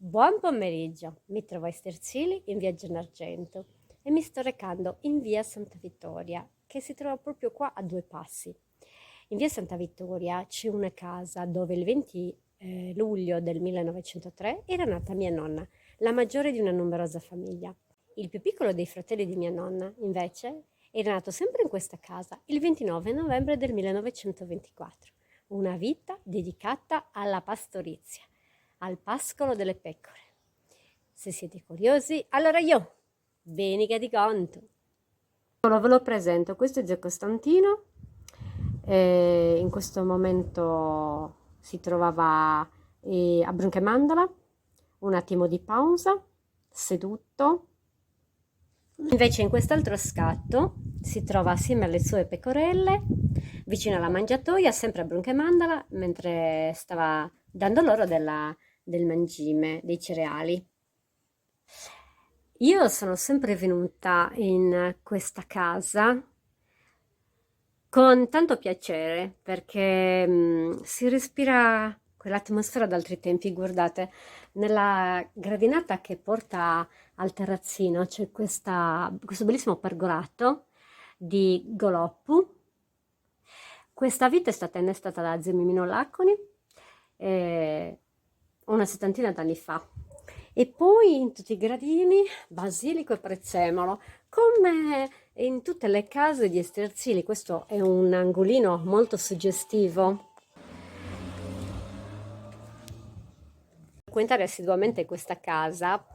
Buon pomeriggio, mi trovo a Sterzili in via Gennargentu e mi sto recando in via Santa Vittoria, che si trova proprio qua a due passi. In via Santa Vittoria c'è una casa dove il 20 luglio del 1903 era nata mia nonna, la maggiore di una numerosa famiglia. Il più piccolo dei fratelli di mia nonna, invece, era nato sempre in questa casa il 29 novembre del 1924. Una vita dedicata alla pastorizia, al pascolo delle pecore. Se siete curiosi, allora io, Benica di Conto. Allora ve lo presento, questo è zio Costantino, in questo momento si trovava a Brunchemandola, un attimo di pausa, seduto. Invece in quest'altro scatto si trova assieme alle sue pecorelle, vicino alla mangiatoia, sempre a Brunchemandola, mentre stava dando loro del mangime, dei cereali. Io sono sempre venuta in questa casa con tanto piacere perché si respira quell'atmosfera d'altri tempi. Guardate, nella gradinata che porta al terrazzino c'è questo bellissimo pergolato di Goloppu. Questa vite è stata innestata da zio Mimino Lacconi una settantina d'anni fa. E poi in tutti i gradini basilico e prezzemolo, come in tutte le case di Esterzili. Questo è un angolino molto suggestivo. Frequentare assiduamente questa casa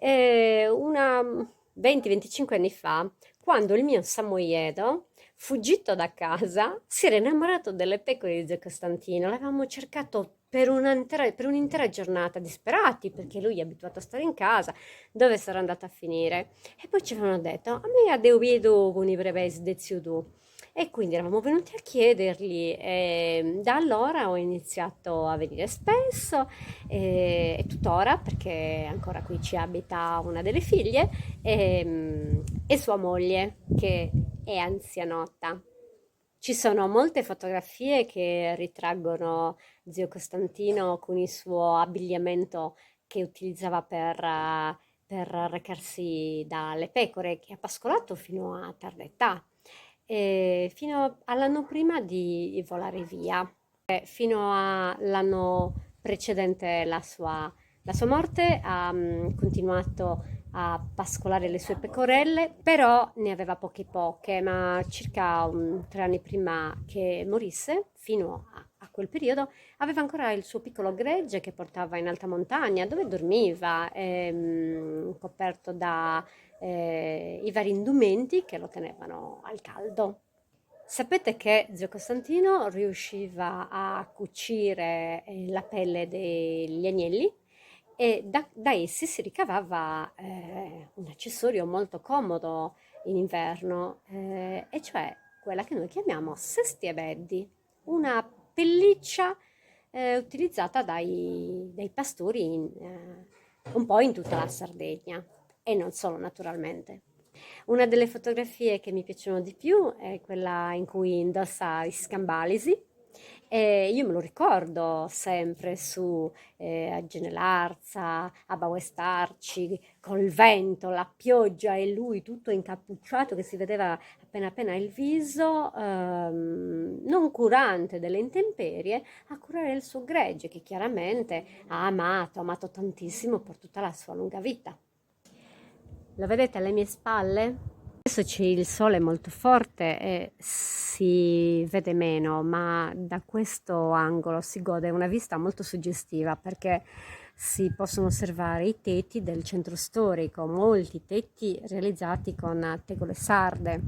una 20-25 anni fa, quando il mio Samoiedo, fuggito da casa, si era innamorato delle pecore di zio Costantino. L'avevamo cercato per un'intera giornata, disperati, perché lui è abituato a stare in casa, dove sarà andato a finire? E poi ci avevano detto, a me ha vedo con i breves de Ziudù. E quindi eravamo venuti a chiedergli, e da allora ho iniziato a venire spesso e tuttora, perché ancora qui ci abita una delle figlie e sua moglie che è anzianotta. Ci sono molte fotografie che ritraggono zio Costantino con il suo abbigliamento che utilizzava per recarsi dalle pecore, che ha pascolato fino a tarda età, fino all'anno prima di volare via. Fino all'anno precedente la sua morte ha continuato a pascolare le sue pecorelle, però ne aveva poche, ma circa 3 anni prima che morisse, fino a quel periodo, aveva ancora il suo piccolo gregge che portava in alta montagna, dove dormiva, coperto da i vari indumenti che lo tenevano al caldo. Sapete che zio Costantino riusciva a cucire la pelle degli agnelli e da essi si ricavava un accessorio molto comodo in inverno, e cioè quella che noi chiamiamo sestiabeddi, una pelliccia utilizzata dai pastori un po' in tutta la Sardegna e non solo naturalmente. Una delle fotografie che mi piacciono di più è quella in cui indossa i scambalisi e io me lo ricordo sempre su a Genelarza, a Bauestarci, col vento, la pioggia e lui tutto incappucciato che si vedeva appena il viso, non curante delle intemperie, a curare il suo gregge che chiaramente ha amato tantissimo per tutta la sua lunga vita. Lo vedete alle mie spalle? Adesso c'è il sole molto forte e si vede meno, ma da questo angolo si gode una vista molto suggestiva perché si possono osservare i tetti del centro storico, molti tetti realizzati con tegole sarde,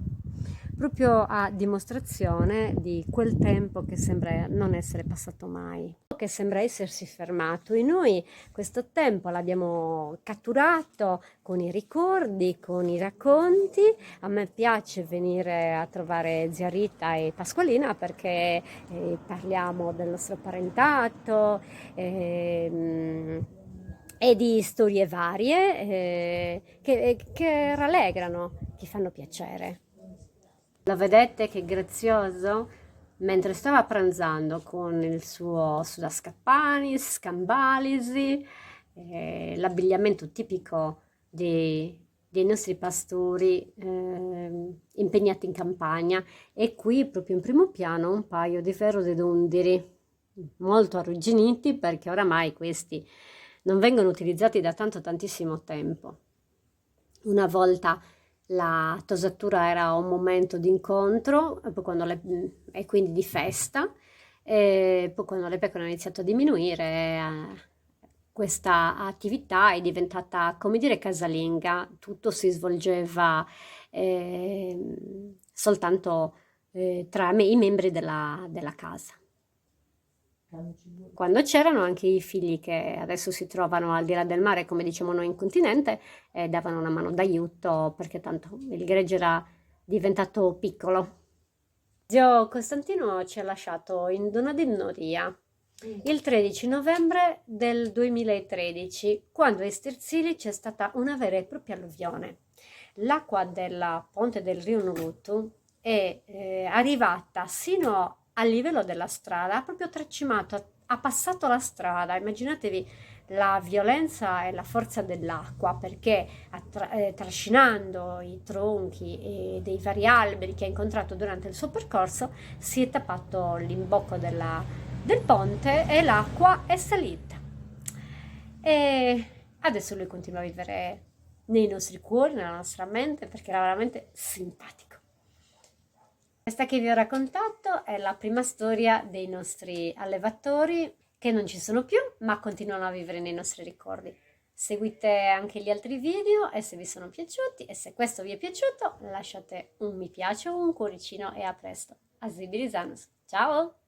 proprio a dimostrazione di quel tempo che sembra non essere passato mai, che sembra essersi fermato e noi questo tempo l'abbiamo catturato con i ricordi, con i racconti. A me piace venire a trovare zia Rita e Pasqualina perché parliamo del nostro parentato e di storie varie che rallegrano, che fanno piacere. Lo vedete che grazioso? Mentre stava pranzando con il suo sudascappani, scambalisi, l'abbigliamento tipico dei nostri pastori impegnati in campagna. E qui proprio in primo piano un paio di ferrodondiri molto arrugginiti, perché oramai questi non vengono utilizzati da tantissimo tempo. Una volta la tosatura era un momento di incontro e quindi di festa, e poi quando le pecore hanno iniziato a diminuire, questa attività è diventata, come dire, casalinga. Tutto si svolgeva soltanto tra i membri della casa. Quando c'erano anche i figli che adesso si trovano al di là del mare, come diciamo noi in continente, davano una mano d'aiuto perché tanto il gregge era diventato piccolo. Zio Costantino ci ha lasciato in Dona Dignoria il 13 novembre del 2013, quando ai Sterzili c'è stata una vera e propria alluvione. L'acqua del ponte del Rio Nulutu è arrivata sino al livello della strada, ha proprio tracimato, ha passato la strada. Immaginatevi la violenza e la forza dell'acqua, perché trascinando i tronchi dei vari alberi che ha incontrato durante il suo percorso, si è tappato l'imbocco del ponte e l'acqua è salita. E adesso lui continua a vivere nei nostri cuori, nella nostra mente, perché era veramente simpatico. Questa che vi ho raccontato è la prima storia dei nostri allevatori che non ci sono più, ma continuano a vivere nei nostri ricordi. Seguite anche gli altri video e se vi sono piaciuti, e se questo vi è piaciuto, lasciate un mi piace o un cuoricino e a presto. A Zibilisanus. Ciao!